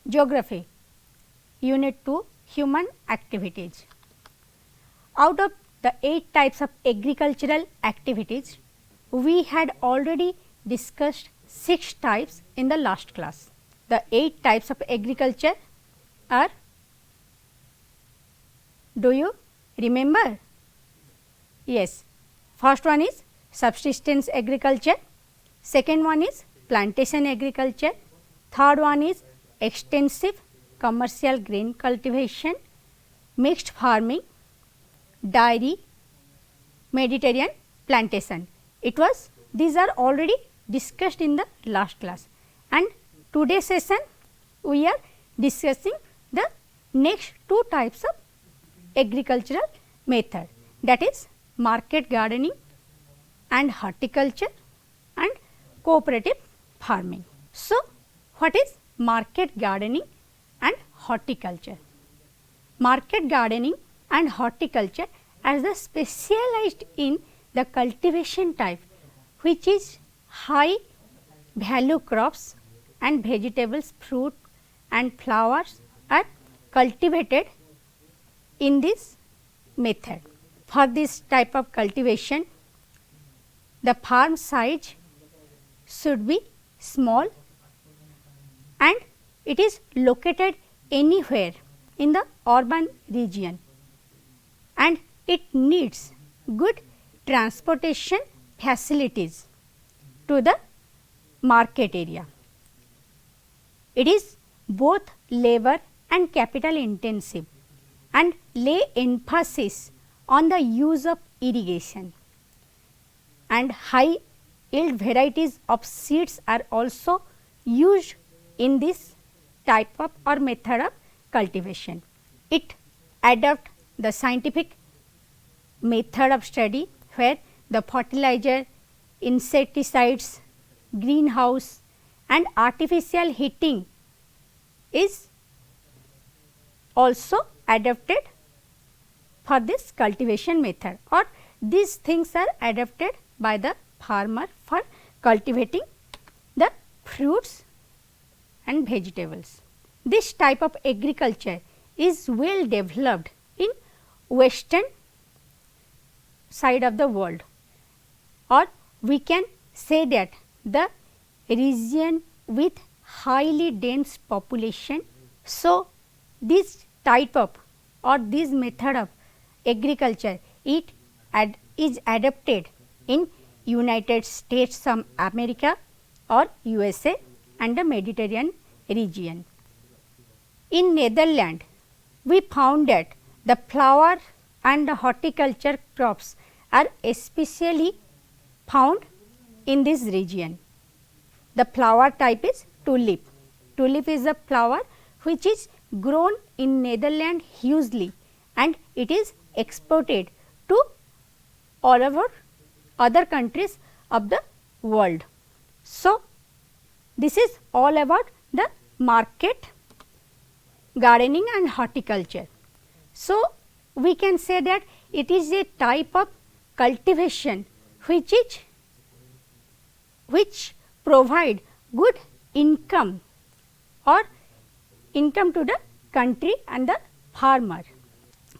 Geography, Unit 2, Human Activities. Out of the 8 types of agricultural activities, we had already discussed 6 types in the last class. The 8 types of agriculture are, do you remember? Yes, first one is subsistence agriculture, second one is plantation agriculture, third one is extensive commercial grain cultivation, mixed farming, dairy, Mediterranean plantation. These are already discussed in the last class, and today's session we are discussing the next 2 types of agricultural method, that is market gardening and horticulture and cooperative farming. So, what is market gardening and horticulture? Market gardening and horticulture are the specialized in the cultivation type which is high value crops and vegetables, fruit and flowers are cultivated in this method. For this type of cultivation, the farm size should be small and it is located anywhere in the urban region, and it needs good transportation facilities to the market area. It is both labor and capital intensive and lay emphasis on the use of irrigation, and high yield varieties of seeds are also used in this type of or method of cultivation. It adopts the scientific method of study where the fertilizer, insecticides, greenhouse and artificial heating is also adapted for this cultivation method, or these things are adapted by the farmer for cultivating the fruits and vegetables. This type of agriculture is well developed in western side of the world, or we can say that the region with highly dense population. So, this type of or this method of agriculture is adapted in United States of America or USA and the Mediterranean region. In Netherlands, we found that the flower and the horticulture crops are especially found in this region. The flower type is tulip. Tulip is a flower which is grown in Netherlands hugely, and it is exported to all over other countries of the world. So, this is all about the market gardening and horticulture. So, we can say that it is a type of cultivation which provide good income or income to the country and the farmer.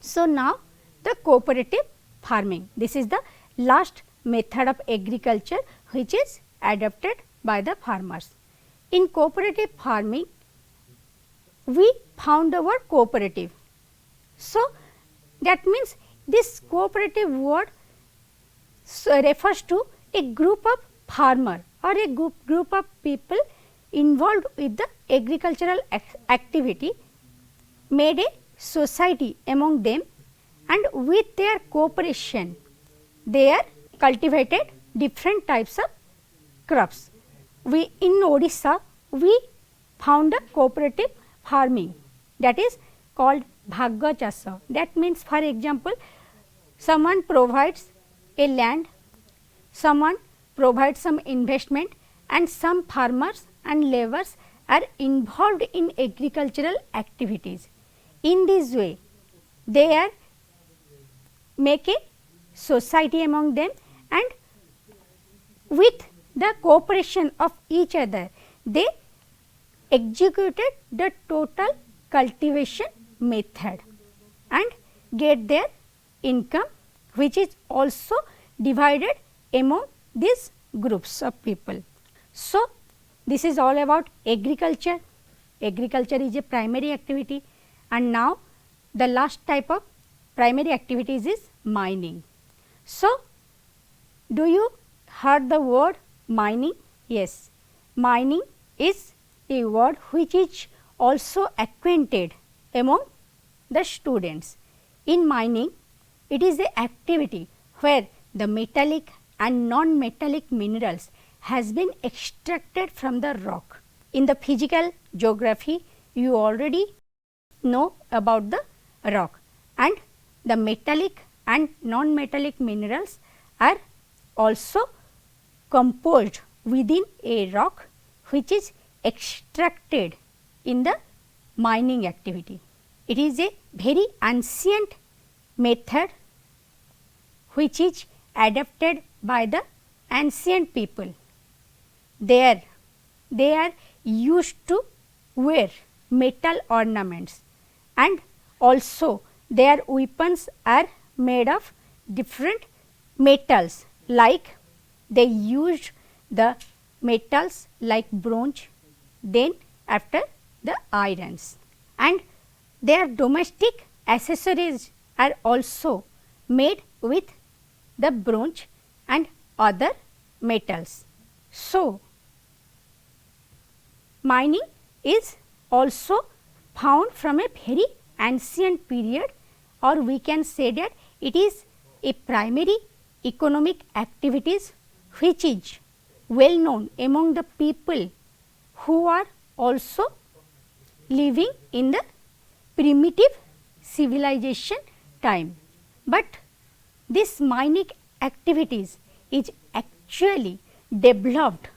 So, now the cooperative farming, this is the last method of agriculture which is adopted by the farmers. In cooperative farming, we found the word cooperative. So, that means this cooperative word refers to a group of farmer or a group of people involved with the agricultural activity, made a society among them, and with their cooperation they are cultivated different types of crops. We in Odisha we found a cooperative farming, that is called bhagya chasa. That means, for example, someone provides a land, someone provides some investment, and some farmers and laborers are involved in agricultural activities. In this way, they are make a society among them, and with the cooperation of each other, they executed the total cultivation method and get their income, which is also divided among these groups of people. So, this is all about agriculture. Agriculture is a primary activity, and now the last type of primary activities is mining. So, do you heard the word mining? Yes, mining is a word which is also acquainted among the students. In mining, it is the activity where the metallic and non-metallic minerals has been extracted from the rock. In the physical geography, you already know about the rock, and the metallic and non-metallic minerals are also composed within a rock which is extracted in the mining activity. It is a very ancient method which is adapted by the ancient people. They are used to wear metal ornaments, and also their weapons are made of different metals, like they used the metals like bronze, then after the irons, and their domestic accessories are also made with the bronze and other metals. So, mining is also found from a very ancient period, or we can say that it is a primary economic activities which is well known among the people who are also living in the primitive civilization time. But this mining activities is actually developed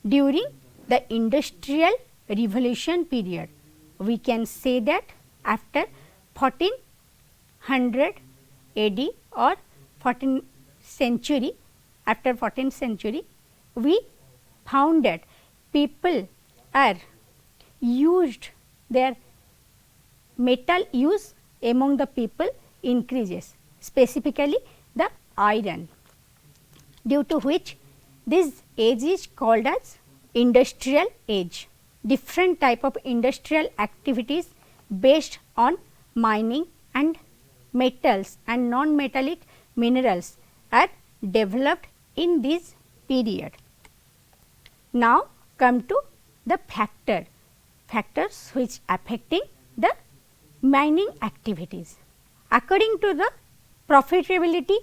during the industrial revolution period. We can say that after 1400 AD or 14th century, after 14th century, we found that people are used, their metal use among the people increases, specifically the iron, due to which this age is called as industrial age. Different type of industrial activities based on mining and metals and non-metallic minerals are developed in this period. Now, come to the factors which affecting the mining activities. According to the profitability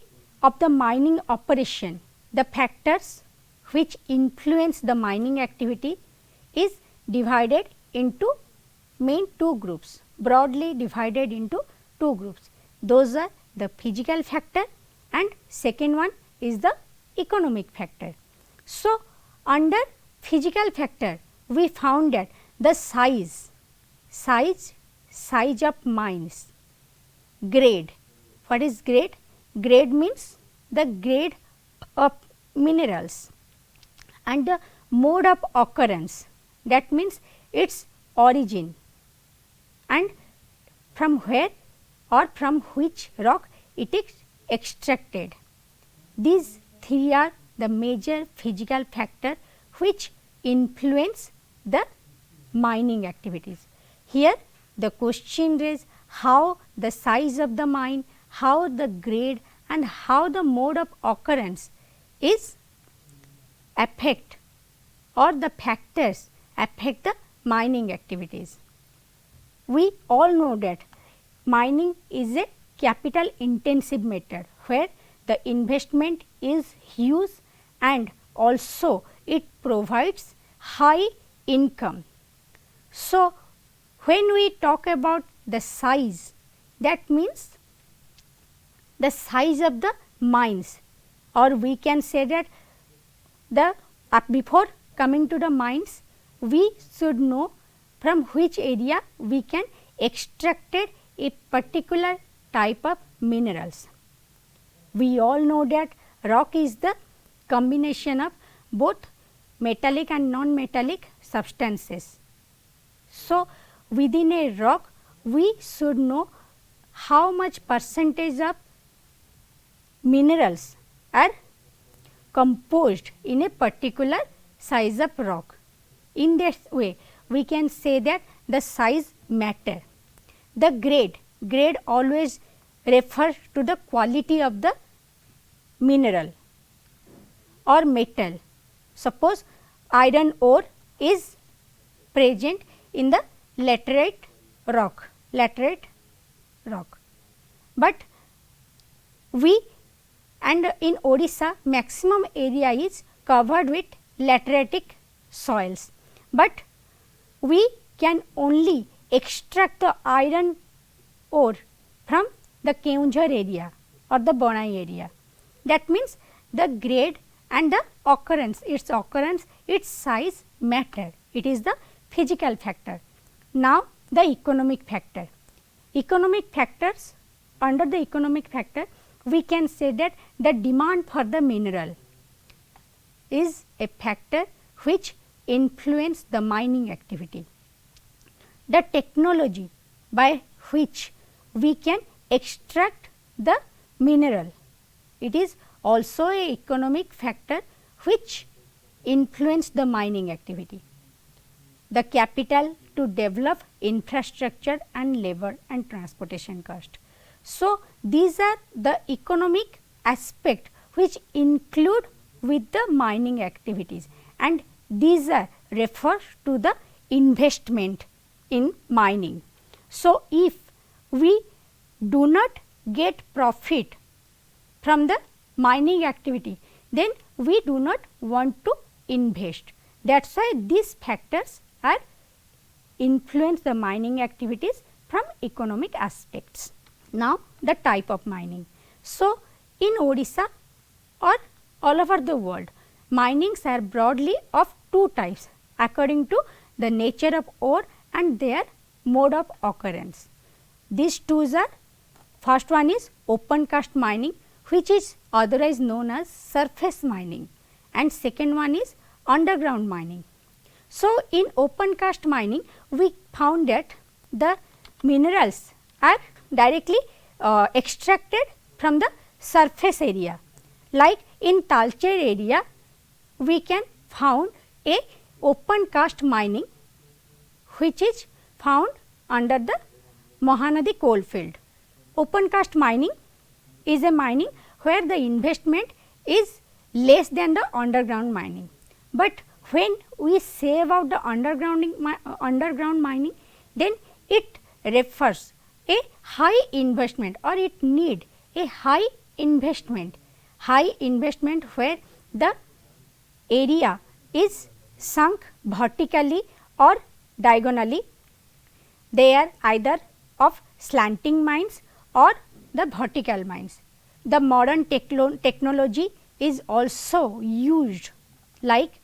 of the mining operation, the factors which influence the mining activity is divided into main two groups, broadly divided into two groups. Those are the physical factor and second one is the economic factor. So, under physical factor, we found that the size of mines, grade. What is grade? Grade means the grade of minerals, and the mode of occurrence, that means its origin and from where or from which rock it is extracted. These three are the major physical factor which influence the mining activities. Here the question is how the size of the mine, how the grade and how the mode of occurrence is affect, or the factors affect the mining activities. We all know that mining is a capital intensive method where the investment is huge and also it provides high income. So, when we talk about the size, that means the size of the mines, or we can say that the before coming to the mines, we should know from which area we can extracted a particular type of minerals. We all know that rock is the combination of both metallic and non-metallic substances. So, within a rock we should know how much percentage of minerals are composed in a particular size of rock. In this way we can say that the size matter. The grade always refers to the quality of the mineral or metal. Suppose iron ore is present in the laterite rock, but in Odisha maximum area is covered with lateritic soils, but we can only extract the iron ore from the Keonjhar area or the Banai area. That means the grade and the occurrence, its size matter. It is the physical factor. Now, the economic factor. Economic factors, under the economic factor we can say that the demand for the mineral is a factor which influence the mining activity. The technology by which we can extract the mineral, it is also a economic factor which influence the mining activity. The capital to develop infrastructure and labor and transportation cost. So, these are the economic aspect which include with the mining activities, and these are refers to the investment in mining. So, if we do not get profit from the mining activity, then we do not want to invest. That is why these factors are influence the mining activities from economic aspects. Now, the type of mining. So, in Odisha or all over the world, minings are broadly of two types according to the nature of ore and their mode of occurrence. These two are, first one is open cast mining, which is otherwise known as surface mining, and second one is underground mining. So, in open cast mining we found that the minerals are directly extracted from the surface area. Like in Talcher area we can found a open cast mining which is found under the Mahanadi coal field. Open cast mining is a mining where the investment is less than the underground mining, but when we say about the underground mining, then it refers a high investment or it need a high investment where the area is sunk vertically or diagonally. They are either of slanting mines or the vertical mines. The modern technology is also used, like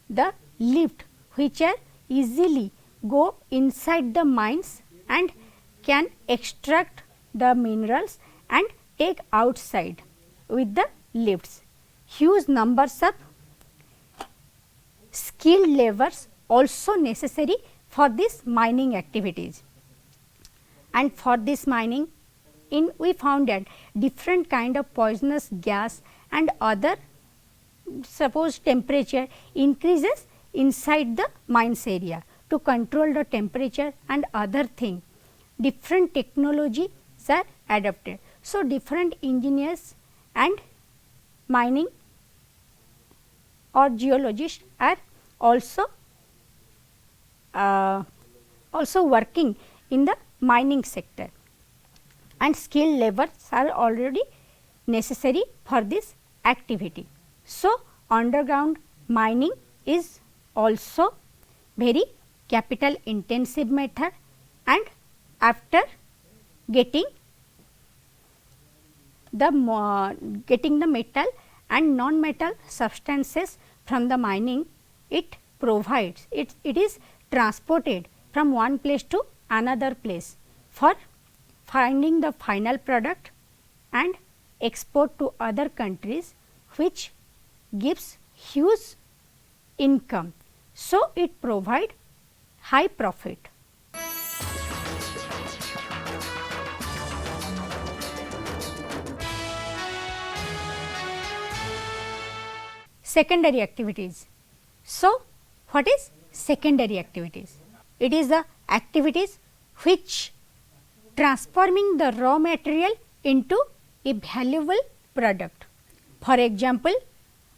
the lift which are easily go inside the mines and can extract the minerals and take outside with the lifts. Huge numbers of skilled laborers also necessary for this mining activities, and for this mining we found that different kind of poisonous gas and other, suppose temperature increases inside the mines area. To control the temperature and other thing, different technologies are adapted. So, different engineers and mining or geologists are also working in the mining sector, and skilled laborers are already necessary for this activity. So, underground mining is also very capital intensive method, and after getting the metal and non-metal substances from the mining, it provides it is transported from one place to another place for finding the final product and export to other countries, which gives huge income. So, it provide high profit secondary activities. So, what is secondary activities? It is the activities which transforming the raw material into a valuable product. For example,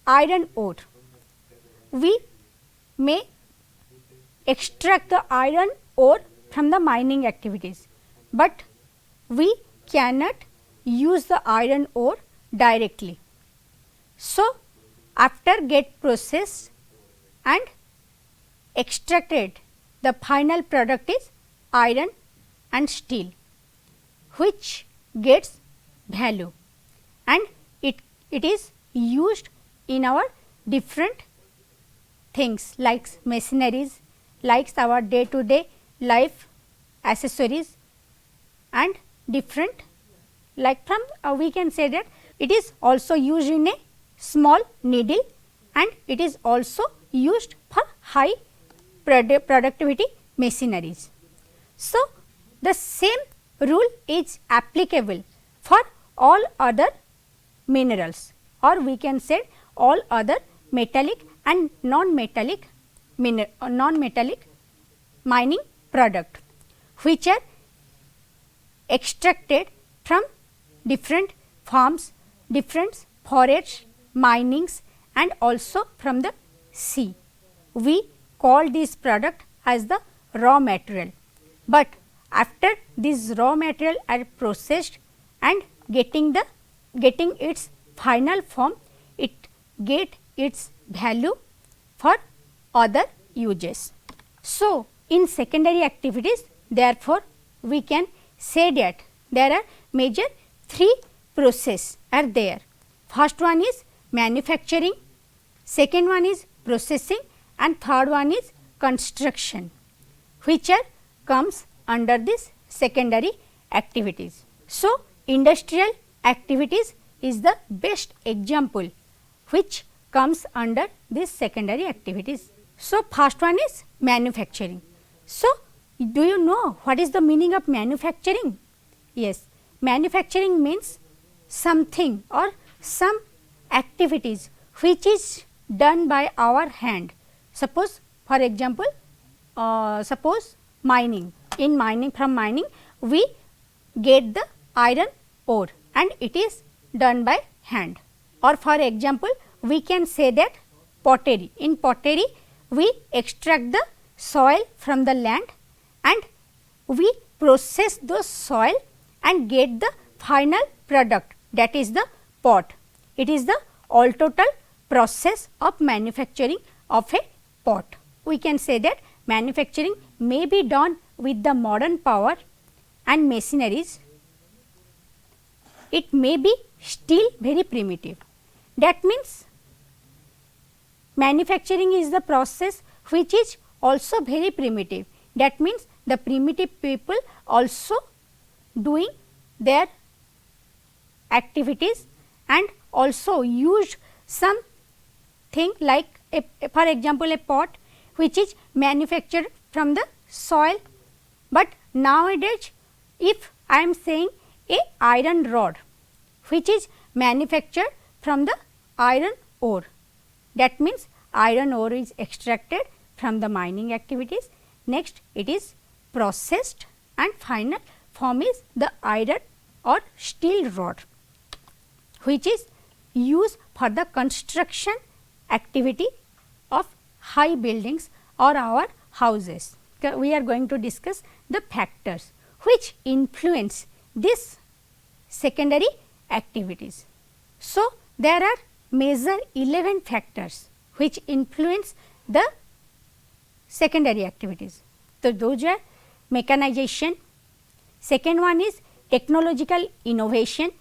iron ore. We may extract the iron ore from the mining activities, but we cannot use the iron ore directly. So, after get processed and extracted, the final product is iron and steel, which gets value, and it is used in our different things like machineries, like our day to day life accessories, and different like from we can say that it is also used in a small needle, and it is also used for high productivity machineries. So, the same rule is applicable for all other minerals, or we can say all other metallic and non-metallic mining product, which are extracted from different farms, different forests, minings, and also from the sea. We call this product as the raw material, but after these raw material are processed and getting its final form, it get its value for other uses. So, in secondary activities, therefore, we can say that there are major 3 processes are there. First one is manufacturing, second one is processing, and third one is construction, which are comes under this secondary activities. So, industrial activities is the best example which comes under this secondary activities. So, first one is manufacturing. So, do you know what is the meaning of manufacturing? Yes, manufacturing means something or some activities which is done by our hand. Suppose for example, suppose mining. In mining, from mining we get the iron ore and it is done by hand. Or for example, we can say that pottery. In pottery we extract the soil from the land and we process those soil and get the final product, that is the pot. It is the all total process of manufacturing of a pot. We can say that manufacturing may be done with the modern power and machineries. It may be still very primitive. That means manufacturing is the process which is also very primitive. That means the primitive people also doing their activities and also used some thing like for example, a pot which is manufactured from the soil. But nowadays, if I am saying a iron rod which is manufactured from the iron ore, that means iron ore is extracted from the mining activities. Next, it is processed and final form is the iron or steel rod, which is used for the construction activity of high buildings or our houses. We are going to discuss the factors which influence this secondary activities. So, there are major 11 factors which influence the secondary activities. So, those are mechanization, second one is technological innovation,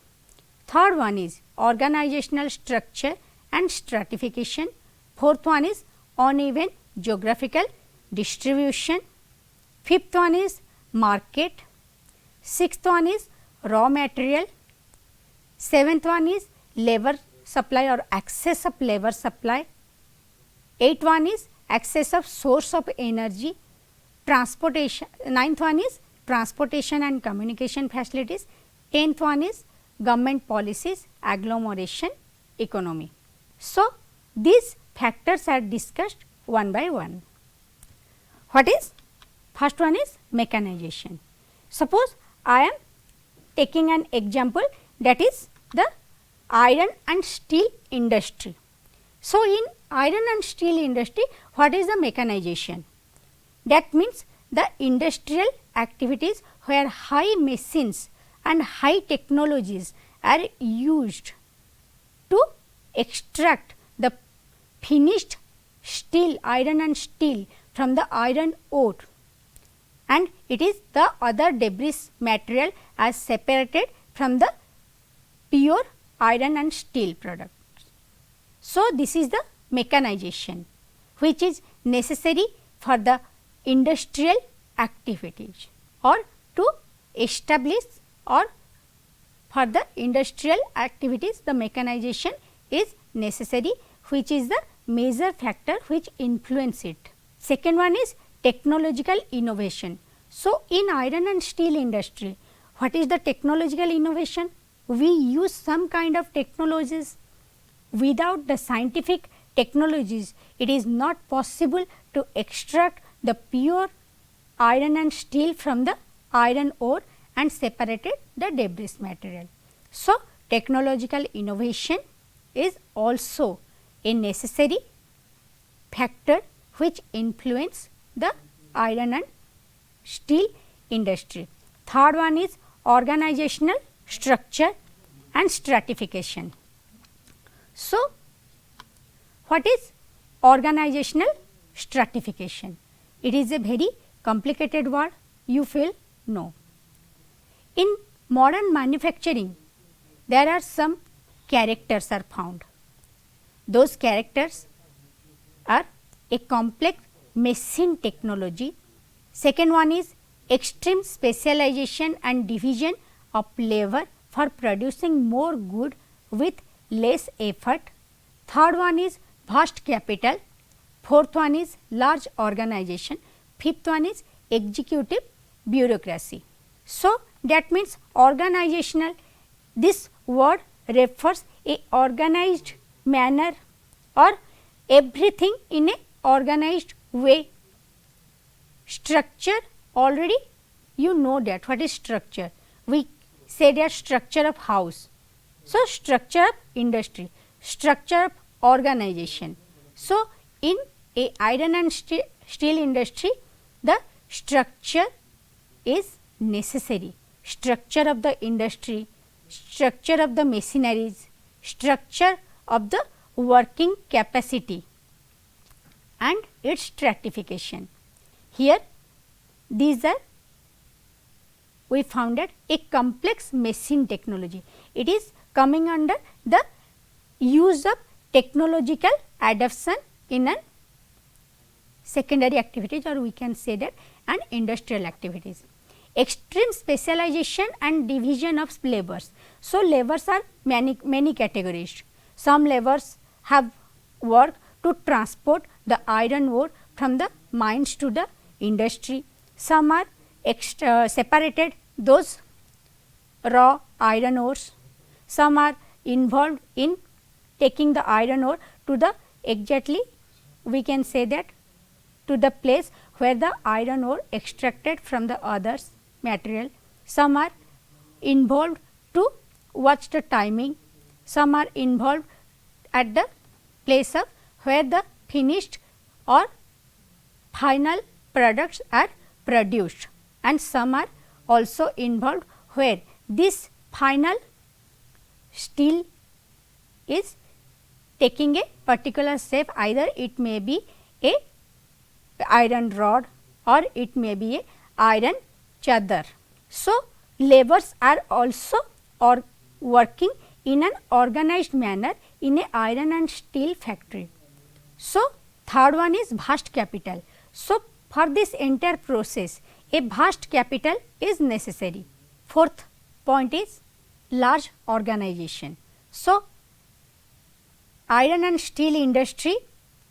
third one is organizational structure and stratification, fourth one is uneven geographical distribution, fifth one is market, sixth one is raw material, seventh one is labor supply or access of labor supply, eighth one is access of source of energy, transportation, ninth one is transportation and communication facilities, 10th one is government policies, agglomeration economy. So, these factors are discussed one by one. What is? First one is mechanization. Suppose I am taking an example, that is the iron and steel industry. So, in iron and steel industry, what is the mechanization? That means the industrial activities where high machines and high technologies are used to extract the finished steel, iron and steel from the iron ore, and it is the other debris material as separated from the pure iron and steel products. So, this is the mechanization which is necessary for the industrial activities or to establish, or for the industrial activities the mechanization is necessary, which is the major factor which influence it. Second one is technological innovation. So, in iron and steel industry, what is the technological innovation? We use some kind of technologies. Without the scientific technologies, it is not possible to extract the pure iron and steel from the iron ore and separated the debris material. So, technological innovation is also a necessary factor which influence the iron and steel industry. Third one is organizational structure and stratification. So, what is organizational stratification? It is a very complicated word, you will know. In modern manufacturing, there are some characters are found. Those characters are a complex machine technology. Second one is extreme specialization and division of labor for producing more good with less effort. Third one is vast capital. Fourth one is large organization. Fifth one is executive bureaucracy. So, that means organizational, this word refers a organized manner or everything in a organized way. Structure, already you know that what is structure. We say that structure of house. So, structure of industry, structure of organization. So, in a iron and steel industry, the structure is necessary. Structure of the industry, structure of the machineries, structure of the working capacity and its stratification. Here these are, we founded a complex machine technology. It is coming under the use of technological adoption in an secondary activities, or we can say that an industrial activities. Extreme specialization and division of labors. So, labors are many categories. Some labors have work to transport the iron ore from the mines to the industry. Some are separated those raw iron ores. Some are involved in taking the iron ore to the exactly, we can say that, to the place where the iron ore extracted from the others material. Some are involved to watch the timing. Some are involved at the place of where the finished or final products are produced, and some are also involved where this final steel is taking a particular shape, either it may be a iron rod or it may be a iron chadar. So, labors are also working in an organized manner in a iron and steel factory. So, third one is vast capital. So, for this entire process a vast capital is necessary. Fourth point is large organization. So, iron and steel industry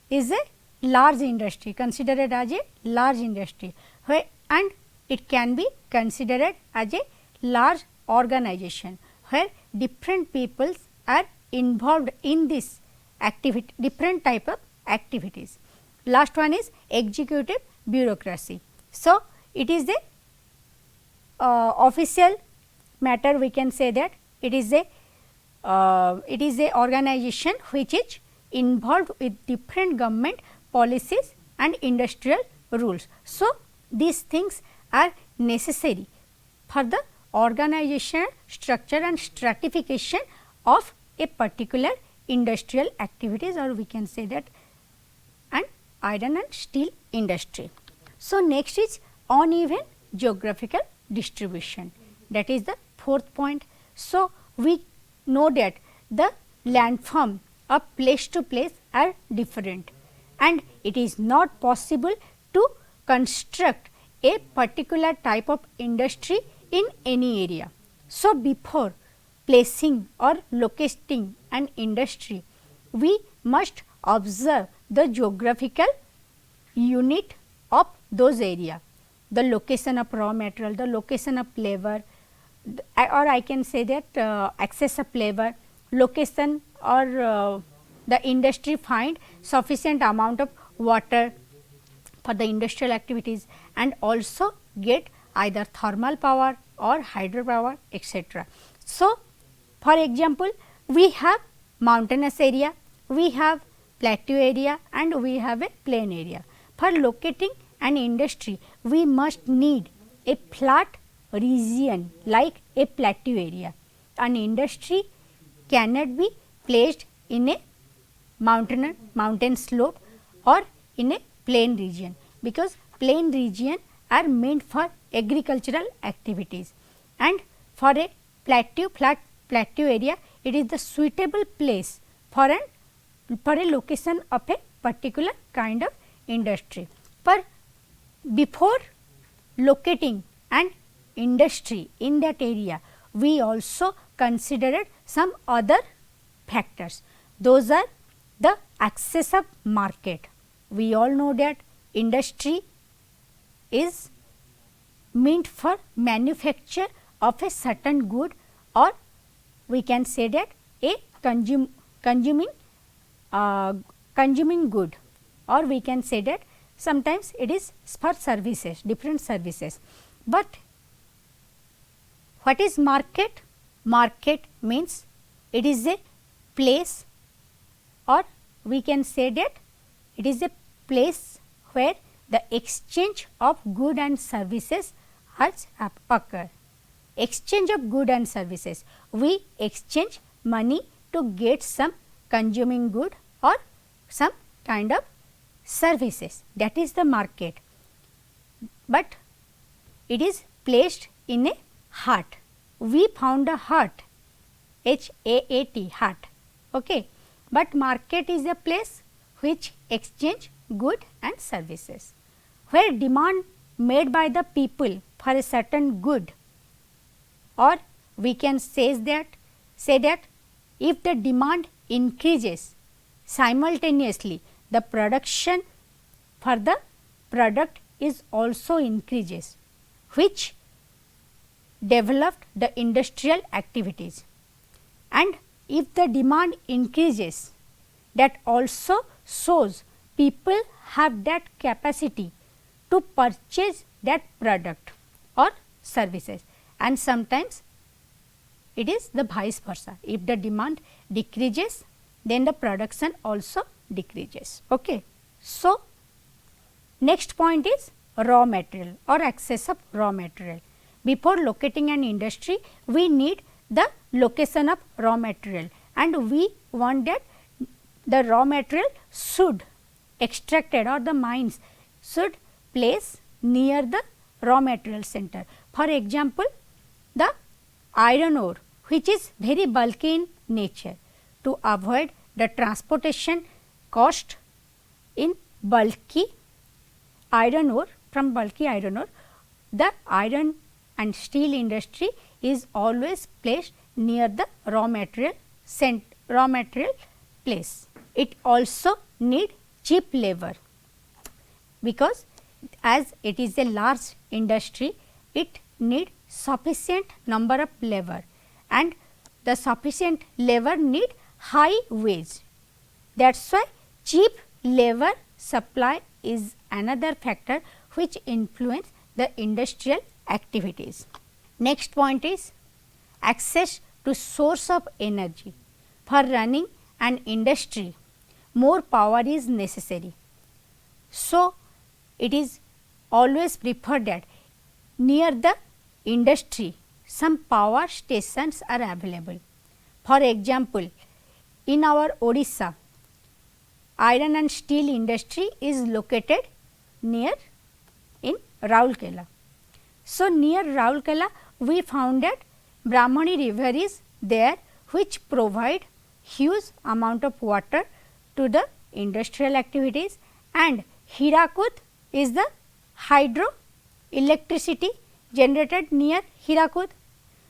is a large industry, considered as a large industry, where and it can be considered as a large organization where different peoples are involved in this activity, different type of activities. Last one is executive bureaucracy. So, it is a official matter, we can say that it is a organization which is involved with different government policies and industrial rules. So, these things are necessary for the organization structure and stratification of a particular industrial activities, or we can say that an iron and steel industry. So, next is uneven geographical distribution, that is the fourth point. So, we know that the landform of place to place are different and it is not possible to construct a particular type of industry in any area. So, before placing or locating an industry, we must observe the geographical unit of those area, the location of raw material, the location of labor, or I can say that access of labor, location or the industry find sufficient amount of water for the industrial activities and also get either thermal power or hydropower, etc. So, for example, we have mountainous area, we have plateau area and we have a plain area. For locating an industry, we must need a flat region like a plateau area. An industry cannot be placed in a mountain slope or in a plain region, because plain region are meant for agricultural activities, and for a flat plateau area, it is the suitable place for a location of a particular kind of industry. But before locating an industry in that area, we also considered some other factors. Those are the access of market. We all know that industry is meant for manufacture of a certain good, or we can say that a consuming good, or we can say that sometimes it is for services, different services. But what is market? Market means it is a place, or we can say that it is a place where the exchange of good and services has occurred. Exchange of good and services, we exchange money to get some consuming good or some kind of services, that is the market. But it is placed in a hut. We found a hut, HAAT, hut, okay. But market is a place which exchange good and services, where demand made by the people for a certain good, or we can say that if the demand increases, simultaneously the production for the product is also increases, which developed the industrial activities. And if the demand increases, that also shows people have that capacity to purchase that product or services, and sometimes it is the vice versa. If the demand decreases, then the production also decreases. Okay. So, next point is raw material or access of raw material. Before locating an industry, we need the location of raw material, and we want that the raw material should extracted, or the mines should place near the raw material center. For example, the iron ore, which is very bulky in nature, to avoid the transportation cost in bulky iron ore, from bulky iron ore, the iron and steel industry is always placed near the raw material place. It also need cheap labor, because as it is a large industry, it need sufficient number of labor, and the sufficient labor need high wage. That is why cheap labor supply is another factor which influence the industrial activities. Next point is access to source of energy. For running an industry, more power is necessary. So, it is always preferred that near the industry some power stations are available. For example, in our Odisha, iron and steel industry is located near in Raulkela. So, near Raulkela we found that Brahmani river is there which provide huge amount of water to the industrial activities, and Hirakud is the hydro electricity generated near Hirakud.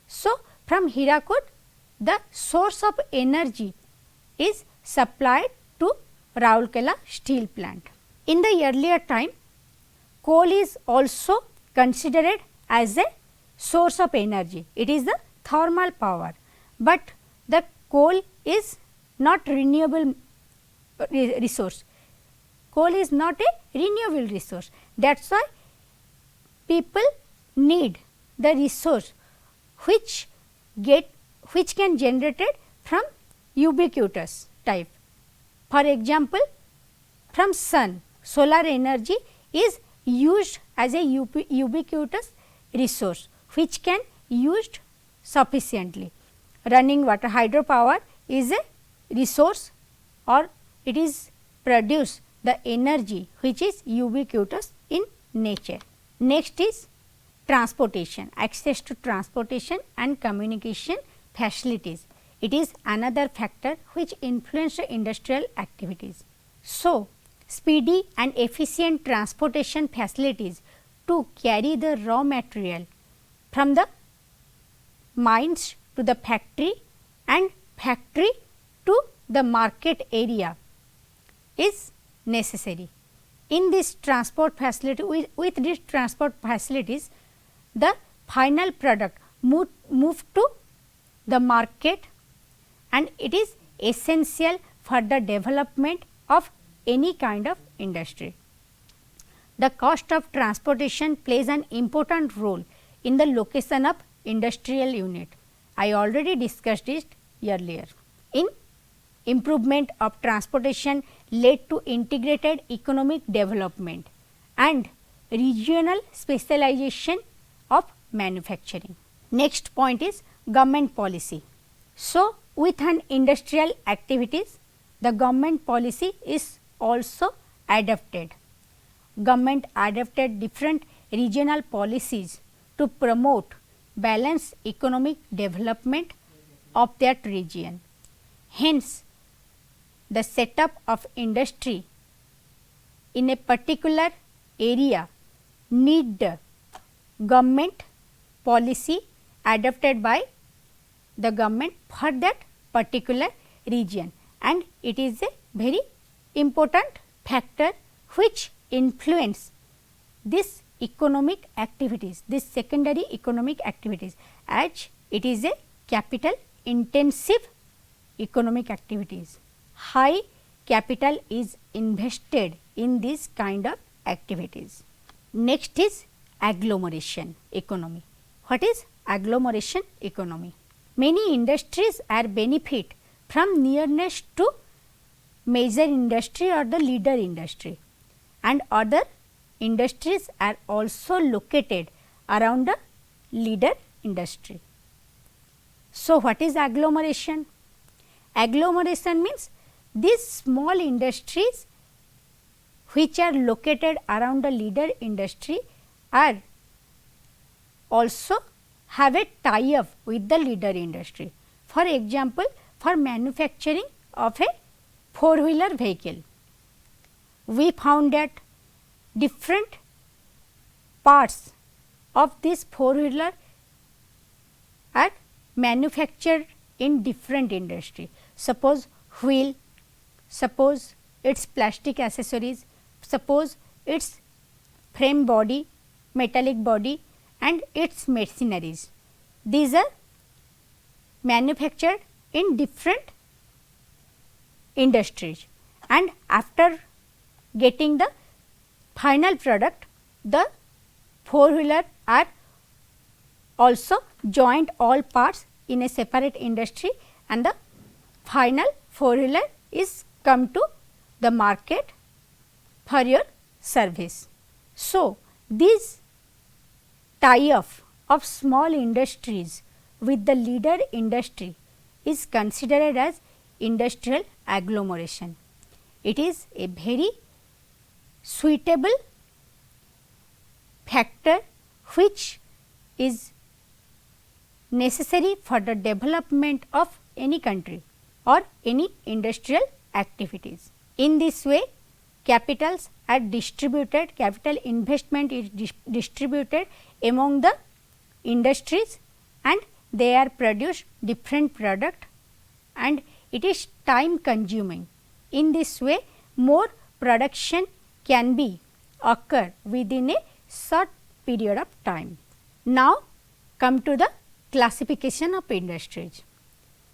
So, from Hirakud the source of energy is supplied to Raulkela steel plant. In the earlier time, coal is also considered as a source of energy. It is the thermal power, but the coal is not renewable resource. Coal is not a renewable resource. That is why people need the resource which can generated from ubiquitous type. For example, from sun, solar energy is used as a ubiquitous resource which can used sufficiently. Running water, hydropower is a resource, or it is produce the energy which is ubiquitous in nature. Next is transportation, access to transportation and communication facilities. It is another factor which influence the industrial activities. So, speedy and efficient transportation facilities to carry the raw material from the mines to the factory and factory to the market area is necessary. In this transport facility, with these transport facilities, the final product move to the market, and it is essential for the development of any kind of industry. The cost of transportation plays an important role in the location of industrial unit. I already discussed it earlier. In improvement of transportation led to integrated economic development and regional specialization of manufacturing. Next point is government policy. So, with an industrial activities, the government policy is also adapted. Government adapted different regional policies to promote balanced economic development of that region. Hence, the setup of industry in a particular area need the government policy adopted by the government for that particular region, and it is a very important factor which influence this economic activities, this secondary economic activities, as it is a capital intensive economic activities. High capital is invested in this kind of activities. Next is agglomeration economy. What is agglomeration economy? Many industries are benefit from nearness to major industry or the leader industry, and other industries are also located around the leader industry. So, what is agglomeration? Agglomeration means these small industries which are located around the leader industry are also have a tie up with the leader industry. For example, for manufacturing of a four-wheeler vehicle, we found that different parts of this four-wheeler are manufactured in different industry. Suppose wheel, suppose its plastic accessories, suppose its frame body, metallic body, and its machineries. These are manufactured in different industries. and after getting the final product, the four-wheeler are also joined all parts in a separate industry, and the final four-wheeler is come to the market for your service. So, this tie-up of small industries with the leader industry is considered as industrial agglomeration. It is a very suitable factor which is necessary for the development of any country or any industrial activities. In this way, capitals are distributed, capital investment is distributed among the industries, and they are produced different product, and it is time consuming. In this way, more production can be occur within a short period of time. Now, come to the classification of industries.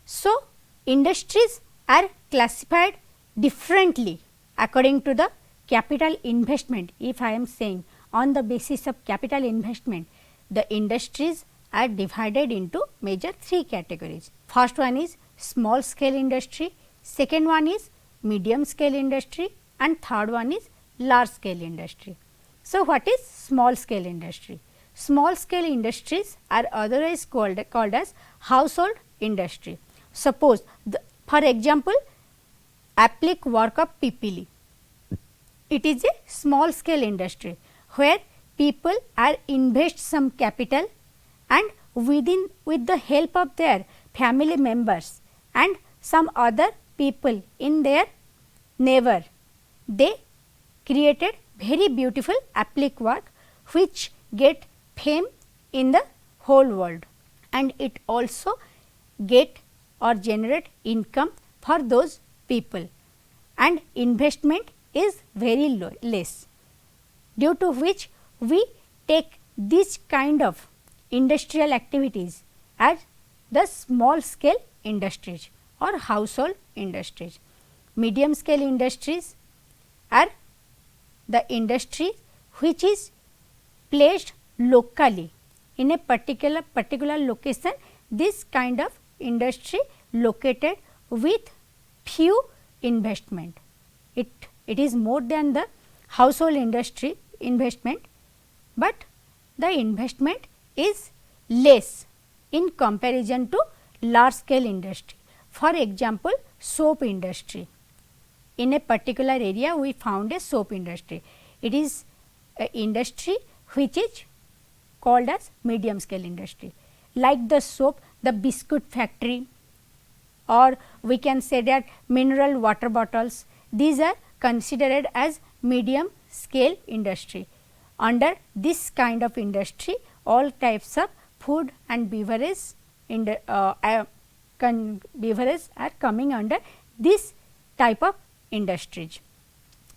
So, industries are classified differently according to the capital investment. If I am saying on the basis of capital investment, the industries are divided into major three categories. First one is small scale industry, second one is medium scale industry, and third one is large scale industry. So, what is small scale industry? Small scale industries are otherwise called as household industry. Suppose for example, applique work of PPL. It is a small scale industry where people are invest some capital, and with the help of their family members and some other people in their neighbor, they created very beautiful applique work which get fame in the whole world, and it also get or generate income for those people, and investment is very less, due to which we take this kind of industrial activities as the small scale industries or household industries. Medium scale industries are the industry which is placed locally in a particular location. This kind of industry located with few investment. It is more than the household industry investment, but the investment is less in comparison to large scale industry. For example, soap industry. In a particular area we found a soap industry. It is an industry which is called as medium scale industry. Like the soap, the biscuit factory, or we can say that mineral water bottles, these are considered as medium scale industry. Under this kind of industry, all types of food and beverage are coming under this type of industries.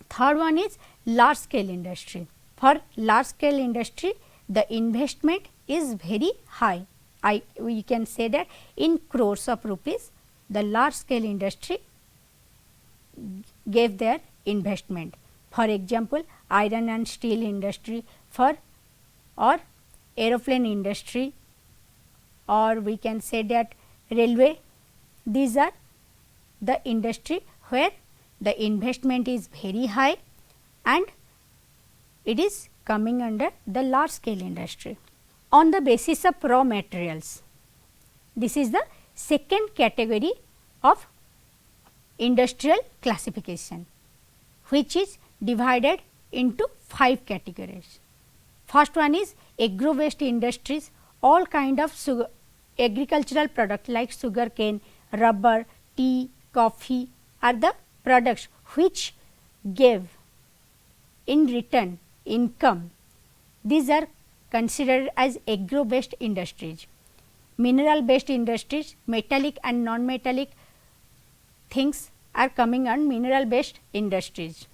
Third one is large scale industry. For large scale industry, the investment is very high. We can say that in crores of rupees, the large scale industry gave their investment. For example, iron and steel industry, or aeroplane industry, or we can say that railway. These are the industry where the investment is very high and it is coming under the large scale industry. On the basis of raw materials, this is the second category of industrial classification, which is divided into 5 categories. First one is agro-based industries. All kind of agricultural products like sugar cane, rubber, tea, coffee are the products which give in return income. These are considered as agro-based industries. Mineral based industries, metallic and non-metallic things are coming on mineral based industries.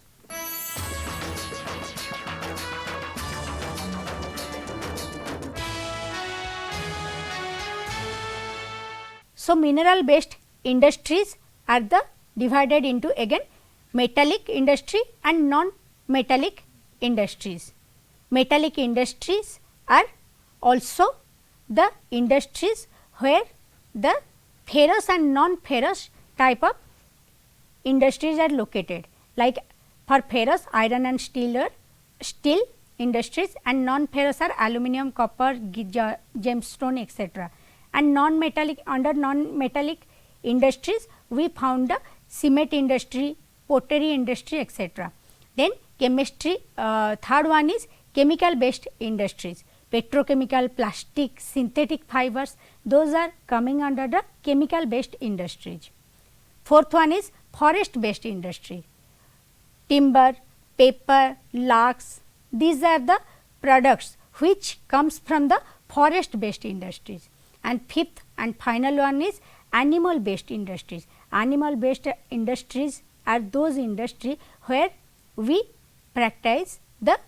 So, mineral based industries are the divided into again metallic industry and non-metallic industries. Metallic industries are also the industries where the ferrous and non-ferrous type of industries are located, like for ferrous iron and steel industries, and non-ferrous are aluminum, copper, gemstone, etc. And non-metallic, under non-metallic industries we found the cement industry, pottery industry, etc. Then chemistry, third one is chemical based industries, petrochemical, plastic, synthetic fibers, those are coming under the chemical based industries. Fourth one is forest based industry, timber, paper, logs, these are the products which comes from the forest based industries. And fifth and final one is animal based industries. Animal based industries are those industries where we practice the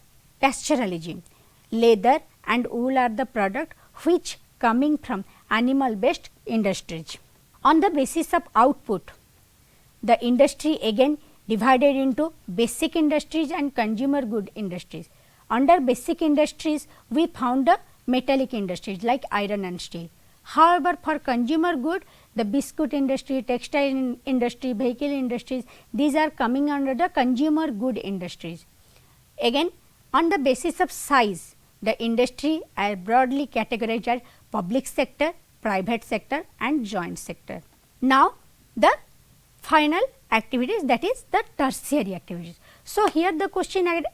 pastoralism. Leather and wool are the product which coming from animal based industries. On the basis of output, the industry again divided into basic industries and consumer good industries. Under basic industries we found the metallic industries like iron and steel. However, for consumer good, the biscuit industry, textile industry, vehicle industries, these are coming under the consumer good industries. Again, on the basis of size, the industry are broadly categorized as public sector, private sector and joint sector. Now, the final activities, that is the tertiary activities. So, here the question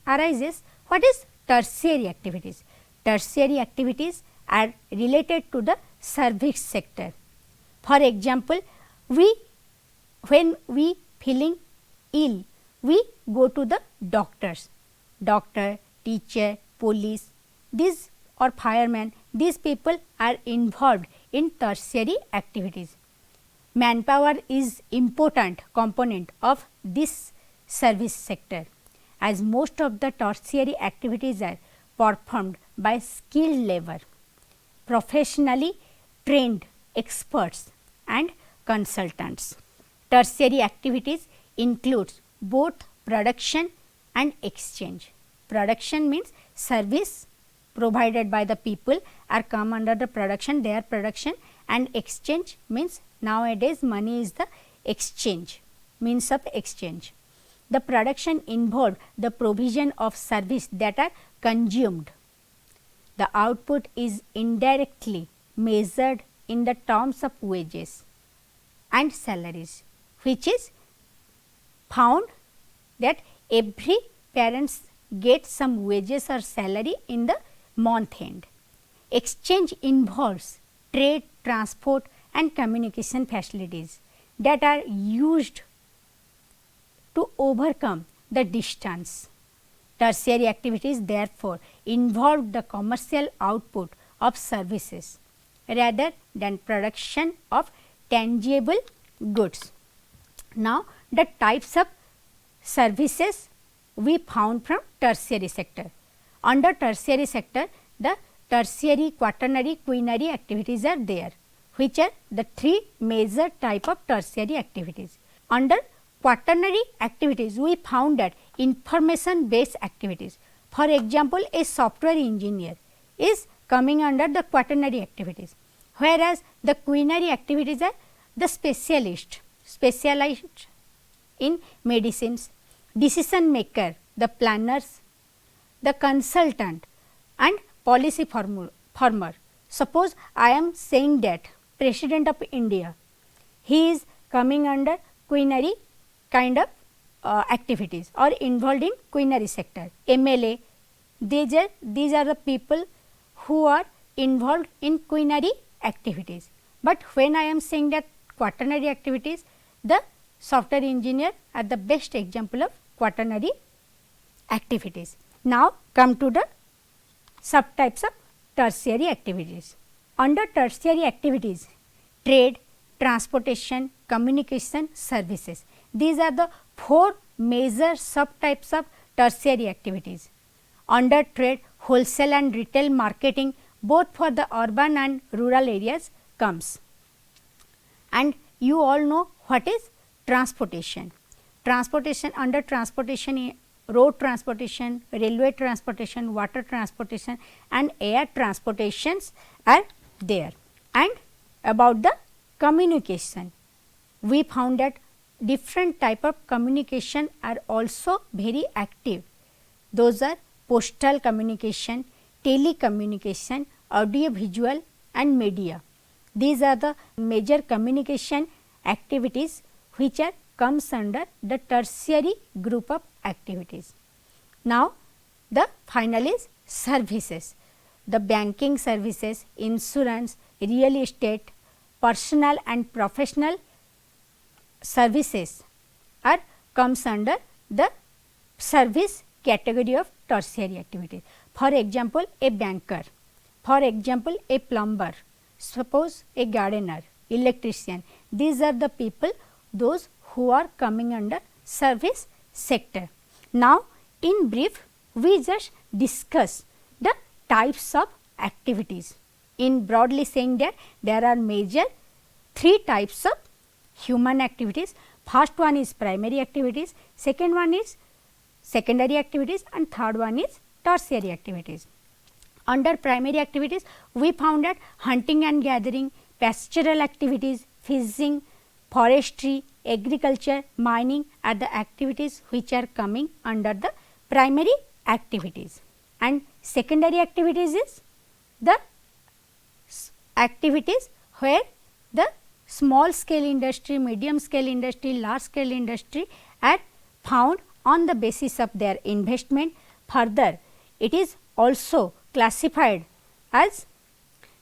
arises, what is tertiary activities? Tertiary activities are related to the service sector. For example, when we feeling ill, we go to the doctors, doctor, teacher, police, these or firemen, these people are involved in tertiary activities. Manpower is important component of this service sector, as most of the tertiary activities are performed by skilled labor, professionally trained experts and consultants. Tertiary activities includes both production and exchange. Production means service provided by the people are come under the production, their production, and exchange means nowadays money is the exchange, means of exchange. The production involved the provision of service that are consumed. The output is indirectly measured in the terms of wages and salaries, which is found that every parents get some wages or salary in the month end. Exchange involves trade, transport and communication facilities that are used to overcome the distance. Tertiary activities therefore involve the commercial output of services rather than production of tangible goods. Now, the types of services we found from tertiary sector. Under tertiary sector, the tertiary, quaternary, quinary activities are there, which are the three major type of tertiary activities. Under quaternary activities, we found that information based activities. For example, a software engineer is coming under the quaternary activities, whereas the quinary activities are the specialized in medicines, decision maker, the planners, the consultant and policy former. Suppose I am saying that President of India, he is coming under quinary kind of activities or involved in quinary sector. MLA, these are the people who are involved in quinary activities. But when I am saying that quaternary activities, the software engineer are the best example of quaternary activities. Now, come to the subtypes of tertiary activities. Under tertiary activities, trade, transportation, communication, services. These are the four major subtypes of tertiary activities. Under trade, wholesale and retail marketing both for the urban and rural areas comes. And you all know what is transportation. transportation, under transportation, road transportation, railway transportation, water transportation and air transportations are there. And about the communication, we found that different type of communication are also very active. Those are postal communication, telecommunication, audiovisual and media. These are the major communication activities which are comes under the tertiary group of activities. Now, the final is services. The banking services, insurance, real estate, personal and professional services are comes under the service category of tertiary activities. For example, a banker, for example, a plumber, suppose a gardener, electrician. These are the people, those who are coming under service sector. Now, in brief, we just discuss the types of activities. In broadly saying that there are major 3 types of human activities. First one is primary activities, second one is secondary activities and third one is tertiary activities. Under primary activities, we found that hunting and gathering, pastoral activities, fishing, forestry, agriculture, mining are the activities which are coming under the primary activities. And secondary activities is the activities where the small scale industry, medium scale industry, large scale industry are found on the basis of their investment. Further, it is also classified as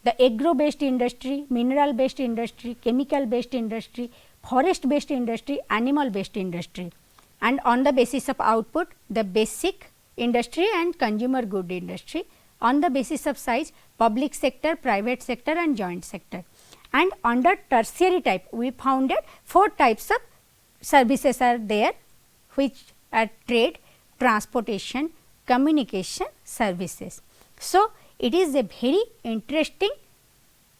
the agro-based industry, mineral based industry, chemical based industry, forest based industry, animal based industry, and on the basis of output the basic industry and consumer good industry. On the basis of size, public sector, private sector and joint sector. And under tertiary type, we found that 4 types of services are there, which are trade, transportation, communication services. So, it is a very interesting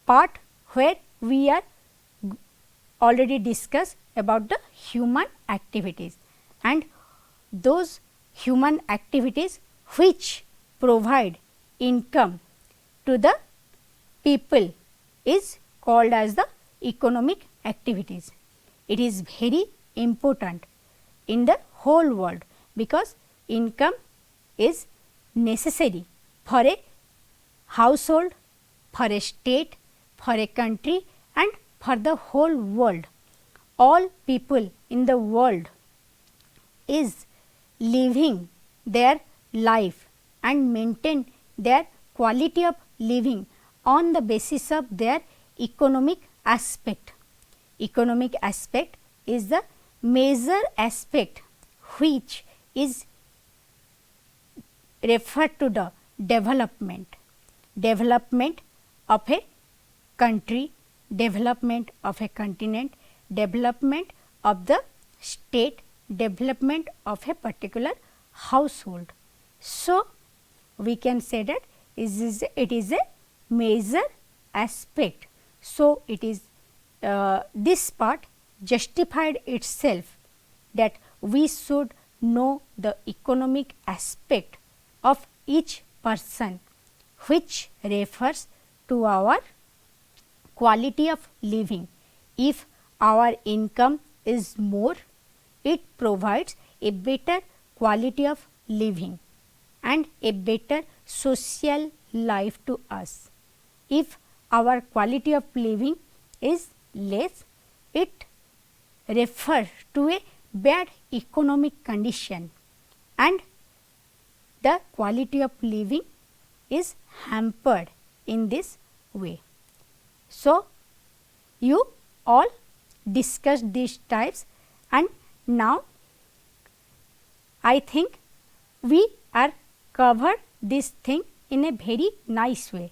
part where we are already discussed about the human activities, and those human activities which provide income to the people is called as the economic activities. It is very important in the whole world because income is necessary for a household, for a state, for a country and for the whole world. All people in the world is living their life and maintain their quality of living on the basis of their economic aspect. Economic aspect is the major aspect which is referred to the development of a country, development of a continent, development of the state, development of a particular household. So, we can say that it is a major aspect. So, it is this part justified itself that we should know the economic aspect of each person, which refers to our quality of living. If our income is more, it provides a better quality of living and a better social life to us. If our quality of living is less, it refers to a bad economic condition and the quality of living is hampered in this way. So, you all discussed these types, and now I think we are covered this thing in a very nice way.